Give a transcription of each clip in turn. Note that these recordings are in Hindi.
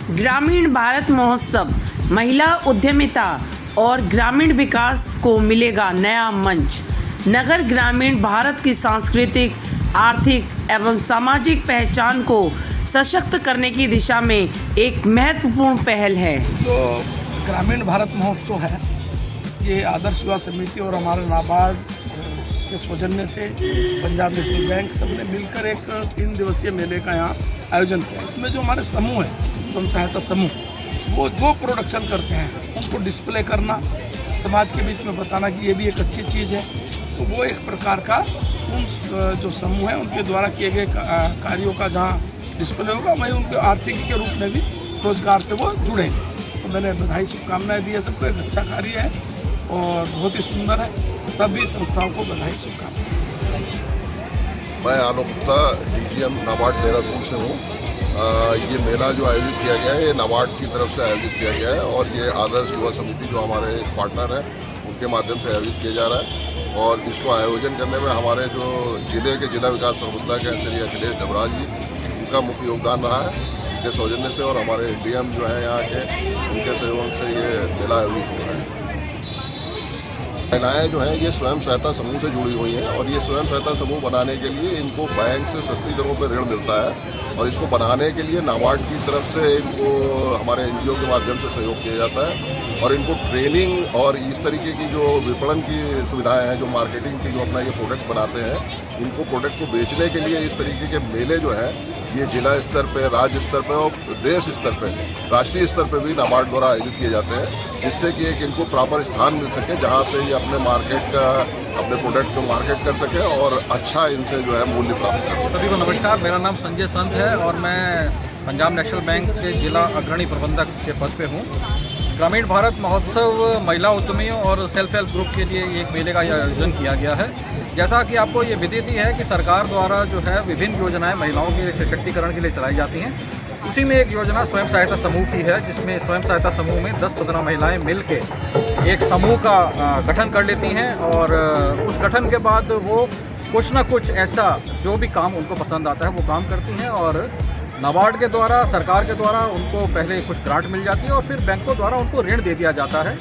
ग्रामीण भारत महोत्सव, महिला उद्यमिता और ग्रामीण विकास को मिलेगा नया मंच। नगर ग्रामीण भारत की सांस्कृतिक, आर्थिक एवं सामाजिक पहचान को सशक्त करने की दिशा में एक महत्वपूर्ण पहल है। जो ग्रामीण भारत महोत्सव है, ये आदर्श युवा समिति और हमारे नाबार्ड के सौजन्य से पंजाब नेशनल बैंक सबने मिलकर एक 3 दिवसीय मेले का यहाँ आयोजन किया। इसमें जो हमारे समूह है, स्वयं सहायता समूह, वो जो प्रोडक्शन करते हैं उनको डिस्प्ले करना, समाज के बीच में बताना कि ये भी एक अच्छी चीज़ है। तो वो एक प्रकार का उन जो समूह है उनके द्वारा किए गए कार्यों का जहाँ डिस्प्ले होगा, वहीं उनके आर्थिक के रूप में भी रोजगार से वो जुड़ेंगे। तो मैंने बधाई शुभकामनाएं दी है सबको। एक अच्छा कार्य है और बहुत ही सुंदर है। सभी संस्थाओं को बधाई शुभकामनाएं। मैं आलोक गुप्ता, डीजीएम नाबार्ड देहरादून से हूँ। ये मेला जो आयोजित किया गया है, ये नाबार्ड की तरफ से आयोजित किया गया है और ये आदर्श युवा समिति जो हमारे पार्टनर हैं उनके माध्यम से आयोजित किया जा रहा है। और इसको आयोजन करने में हमारे जो जिले के जिला विकास प्रबंधक हैं श्री अखिलेश डबराज जी, उनका मुख्य योगदान रहा है। उनके सौजन्य से और हमारे डीएम जो है यहाँ के, उनके सहयोग से ये मेला आयोजित हो रहा है। महिलाएं जो हैं ये स्वयं सहायता समूह से जुड़ी हुई हैं और ये स्वयं सहायता समूह बनाने के लिए इनको बैंक से सस्ती दरों पर ऋण मिलता है और इसको बनाने के लिए नाबार्ड की तरफ से इनको हमारे एनजीओ के माध्यम से सहयोग किया जाता है और इनको ट्रेनिंग और इस तरीके की जो विपणन की सुविधाएं हैं, जो मार्केटिंग की जो अपना ये प्रोडक्ट बनाते हैं, इनको प्रोडक्ट को बेचने के लिए इस तरीके के मेले जो है ये जिला स्तर पे, राज्य स्तर पे और देश स्तर पे, राष्ट्रीय स्तर पे भी नाबार्ड द्वारा आयोजित किए जाते हैं, जिससे कि एक इनको प्रॉपर स्थान मिल सके जहाँ पे ये अपने मार्केट का, अपने प्रोडक्ट को मार्केट कर सके और अच्छा इनसे जो है मूल्य प्राप्त कर सके। सभी को नमस्कार, मेरा नाम संजय संत है और मैं पंजाब नेशनल बैंक के जिला अग्रणी प्रबंधक के पद पे हूँ। ग्रामीण भारत महोत्सव महिला उद्यमियों और सेल्फ हेल्प ग्रुप के लिए एक मेले का आयोजन किया गया है। जैसा कि आपको ये विदित ही है कि सरकार द्वारा जो है विभिन्न योजनाएं महिलाओं के सशक्तिकरण के लिए चलाई जाती हैं। उसी में एक योजना स्वयं सहायता समूह की है, जिसमें स्वयं सहायता समूह में 10-15 महिलाएं मिलकर एक समूह का गठन कर लेती हैं और उस गठन के बाद वो कुछ ना कुछ ऐसा जो भी काम उनको पसंद आता है वो काम करती हैं और नाबार्ड के द्वारा, सरकार के द्वारा उनको पहले कुछ ग्रांट मिल जाती है और फिर बैंकों द्वारा उनको ऋण दे दिया जाता है,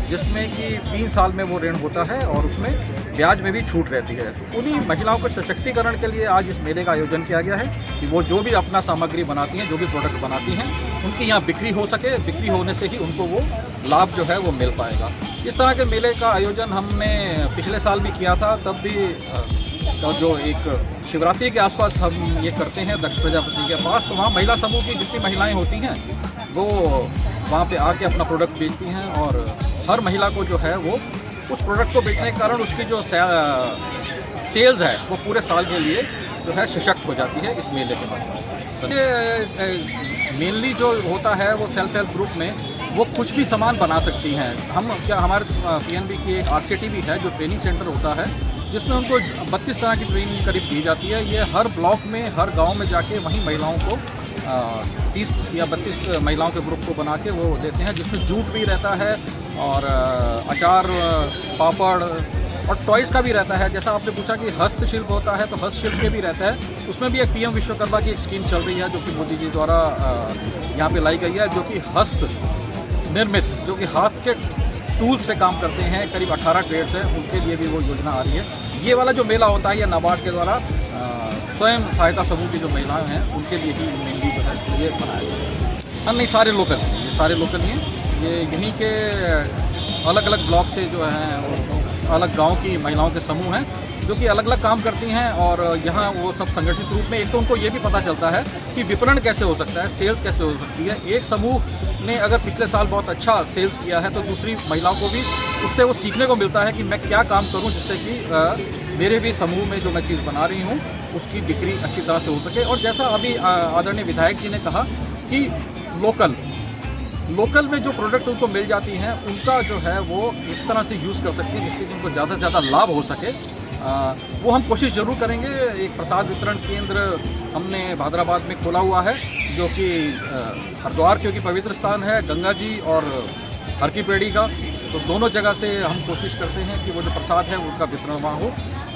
जिसमें कि 3 साल में वो ऋण होता है और उसमें ब्याज में भी छूट रहती है। उन्हीं महिलाओं के सशक्तिकरण के लिए आज इस मेले का आयोजन किया गया है कि वो जो भी अपना सामग्री बनाती हैं, जो भी प्रोडक्ट बनाती हैं, उनकी यहाँ बिक्री हो सके। बिक्री होने से ही उनको वो लाभ जो है वो मिल पाएगा। इस तरह के मेले का आयोजन हमने पिछले साल भी किया था। तब भी जो एक शिवरात्रि के आसपास हम ये करते हैं दक्ष प्रजापति के पास, तो वहाँ महिला समूह की जितनी महिलाएँ होती हैं वो वहाँ पे आके अपना प्रोडक्ट बेचती हैं और हर महिला को जो है वो उस प्रोडक्ट को बेचने के कारण उसकी जो सेल्स है वो पूरे साल के लिए जो है सशक्त हो जाती है इस मेले के बाद। ये मेनली जो होता है वो सेल्फ हेल्प ग्रुप में वो कुछ भी सामान बना सकती हैं। हमारे पीएनबी की एक आरसीटी भी है जो ट्रेनिंग सेंटर होता है, जिसमें उनको 32 तरह की ट्रेनिंग करीब दी जाती है। ये हर ब्लॉक में, हर गाँव में जाके वहीं महिलाओं को 30 या 32 महिलाओं के ग्रुप को बना के वो देते हैं, जिसमें जूट भी रहता है और अचार, पापड़ और टॉयज़ का भी रहता है। जैसा आपने पूछा कि हस्तशिल्प होता है, तो हस्तशिल्प के भी रहता है। उसमें भी एक पीएम विश्वकर्मा की एक स्कीम चल रही है जो कि मोदी जी द्वारा यहाँ पे लाई गई है, जो कि हस्त निर्मित, जो कि हाथ के टूल से काम करते हैं, करीब 18 ट्रेड्स हैं, उनके लिए भी वो योजना आ रही है। ये वाला जो मेला होता है ये नाबार्ड के द्वारा स्वयं सहायता समूह की जो महिलाएं हैं उनके लिए ही मेनली जो है ये बनाया गया है। नहीं, सारे लोकल हैं, ये सारे लोकल ही हैं। ये यहीं के अलग अलग ब्लॉक से जो हैं, अलग गांव की महिलाओं के समूह हैं जो कि अलग अलग काम करती हैं और यहाँ वो सब संगठित रूप में, एक तो उनको ये भी पता चलता है कि विपणन कैसे हो सकता है, सेल्स कैसे हो सकती है। एक समूह ने अगर पिछले साल बहुत अच्छा सेल्स किया है तो दूसरी महिलाओं को भी उससे वो सीखने को मिलता है कि मैं क्या काम करूं जिससे कि मेरे भी समूह में जो मैं चीज़ बना रही हूं उसकी बिक्री अच्छी तरह से हो सके। और जैसा अभी आदरणीय विधायक जी ने कहा कि लोकल में जो प्रोडक्ट्स उनको मिल जाती हैं उनका जो है वो इस तरह से यूज़ कर सकते हैं जिससे कि उनको ज़्यादा से ज़्यादा लाभ हो सके। वो हम कोशिश ज़रूर करेंगे। एक प्रसाद वितरण केंद्र हमने भादराबाद में खोला हुआ है, जो कि हरिद्वार क्योंकि पवित्र स्थान है, गंगा जी और हर की पेड़ी का, तो दोनों जगह से हम कोशिश करते हैं कि वो जो प्रसाद है उसका वितरण वहाँ हो।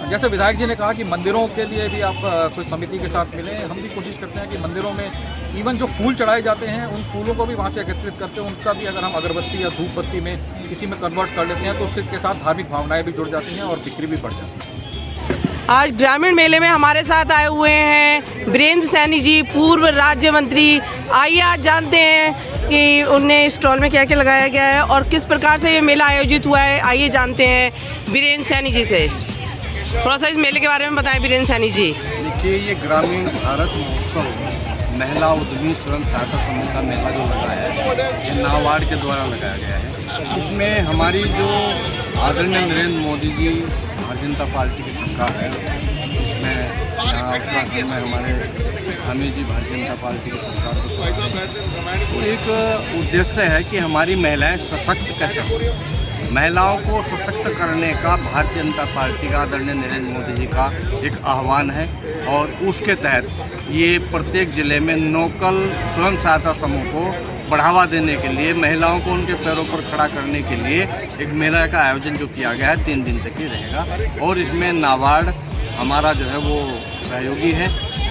जैसे विधायक जी ने कहा कि मंदिरों के लिए भी आप कोई समिति के साथ मिलें, हम भी कोशिश करते हैं कि मंदिरों में इवन जो फूल चढ़ाए जाते हैं उन फूलों को भी वहाँ से एकत्रित करते हैं, उनका भी अगर हम अगरबत्ती या धूप बत्ती में किसी में कन्वर्ट कर लेते हैं तो उसके साथ धार्मिक भावनाएँ भी जुड़ जाती हैं और बिक्री भी बढ़ जाती है। आज ग्रामीण मेले में हमारे साथ आए हुए हैं वीरेंद्र सैनी जी, पूर्व राज्य मंत्री। आइए आज जानते हैं कि उन्हें स्टॉल में क्या क्या लगाया गया है और किस प्रकार से ये मेला आयोजित हुआ है। आइए जानते हैं वीरेंद्र सैनी जी से। थोड़ा सा इस मेले के बारे में बताएं वीरेंद्र सैनी जी। देखिए, ये ग्रामीण भारत महोत्सव महिला उद्यमी स्वयं सहायता समूह का मेला जो लगा है, ये नाबार्ड के द्वारा लगाया गया है। इसमें हमारी जो आदरणीय नरेंद्र मोदी जी भारतीय जनता पार्टी के सरकार है, इसमें यहाँ उत्तराखंड में हमारे स्वामी जी भारतीय जनता पार्टी की सरकार को तो एक उद्देश्य है कि हमारी महिलाएं सशक्त कैसे हो। महिलाओं को सशक्त करने का भारतीय जनता पार्टी का आदरणीय नरेंद्र मोदी जी का एक आह्वान है और उसके तहत ये प्रत्येक जिले में नोकल स्वयं सहायता समूह को बढ़ावा देने के लिए, महिलाओं को उनके पैरों पर खड़ा करने के लिए एक मेला का आयोजन जो किया गया है 3 दिन तक ही रहेगा। और इसमें नाबार्ड हमारा जो है वो सहयोगी है।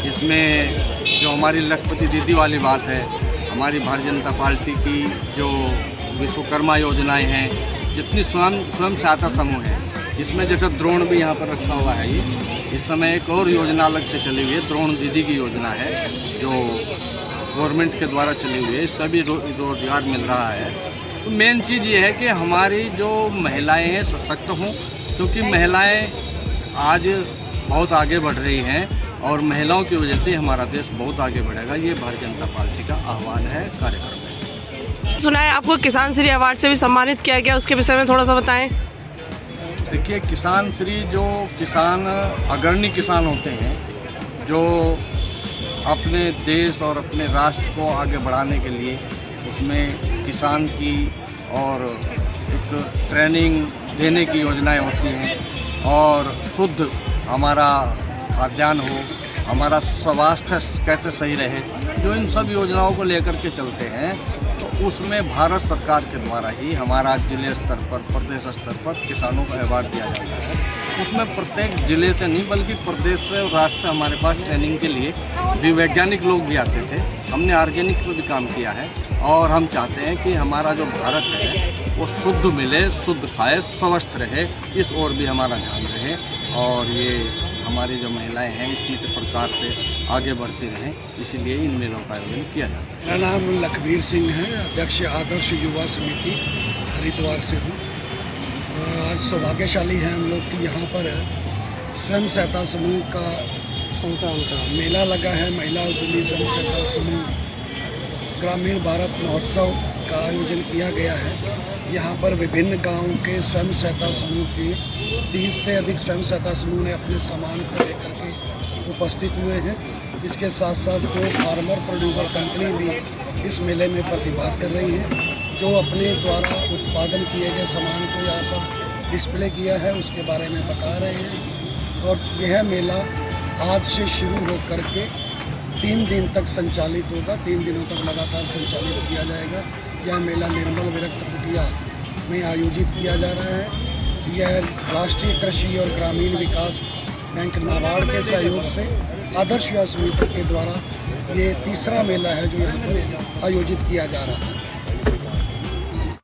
इसमें जो हमारी लखपति दीदी वाली बात है, हमारी भारतीय जनता पार्टी की जो विश्वकर्मा योजनाएं हैं, जितनी स्वयं सहायता समूह है, इसमें जैसे द्रोण भी यहाँ पर रखा हुआ है। ये इस समय एक और योजना अलग से चली हुई है, द्रोण दीदी की योजना है जो गवर्नमेंट के द्वारा चली हुई है। इससे भी रोजगार मिल रहा है। तो मेन चीज़ ये है कि हमारी जो महिलाएं हैं सशक्त हों, क्योंकि महिलाएं आज बहुत आगे बढ़ रही हैं और महिलाओं की वजह से हमारा देश बहुत आगे बढ़ेगा। ये भारतीय जनता पार्टी का आह्वान है कार्यक्रम में। सुना है आपको किसान श्री अवार्ड से भी सम्मानित किया गया, उसके विषय में थोड़ा सा बताएं। देखिए, किसान श्री जो किसान अग्रणी किसान होते हैं, जो अपने देश और अपने राष्ट्र को आगे बढ़ाने के लिए उसमें किसान की और एक ट्रेनिंग देने की योजनाएं होती हैं और शुद्ध हमारा खाद्यान्न हो, हमारा स्वास्थ्य कैसे सही रहे, जो इन सब योजनाओं को लेकर के चलते हैं। तो उसमें भारत सरकार के द्वारा ही हमारा जिले स्तर पर, प्रदेश स्तर पर किसानों को अवार्ड दिया जाता है। उसमें प्रत्येक जिले से नहीं बल्कि प्रदेश से और राज्य से हमारे पास ट्रेनिंग के लिए भी वैज्ञानिक लोग भी आते थे। हमने ऑर्गेनिक पर भी काम किया है और हम चाहते हैं कि हमारा जो भारत है वो शुद्ध मिले, शुद्ध खाए, स्वस्थ रहे, इस ओर भी हमारा ध्यान रहे और ये हमारी जो महिलाएं हैं इस प्रकार से आगे बढ़ती रहें, इसीलिए इन मेलों का आयोजन किया जाता है। मेरा नाम लखबीर सिंह है, अध्यक्ष आदर्श युवा समिति हरिद्वार से हूँ। आज सौभाग्यशाली है हम लोग कि यहाँ पर स्वयं सहायता समूह का मेला लगा है। महिला उद्यमी स्वयं सहायता समूह ग्रामीण भारत महोत्सव का आयोजन किया गया है। यहाँ पर विभिन्न गाँव के स्वयं सहायता समूह के 30 से अधिक स्वयं सहायता समूह ने अपने सामान को लेकर के उपस्थित हुए हैं। इसके साथ साथ 2 फार्मर प्रोड्यूसर कंपनी भी इस मेले में प्रतिभाग कर रही हैं, जो अपने द्वारा उत्पादन किए गए सामान को यहाँ पर डिस्प्ले किया है, उसके बारे में बता रहे हैं। और यह मेला आज से शुरू होकर के 3 दिन तक संचालित होगा। 3 दिनों तक लगातार संचालित किया जाएगा। यह मेला निर्मल विरक्त कुटिया में आयोजित किया जा रहा है। यह राष्ट्रीय कृषि और ग्रामीण विकास बैंक नाबार्ड के सहयोग से आदर्श युवा समिति के द्वारा ये तीसरा मेला है जो यहाँ पर आयोजित किया जा रहा है।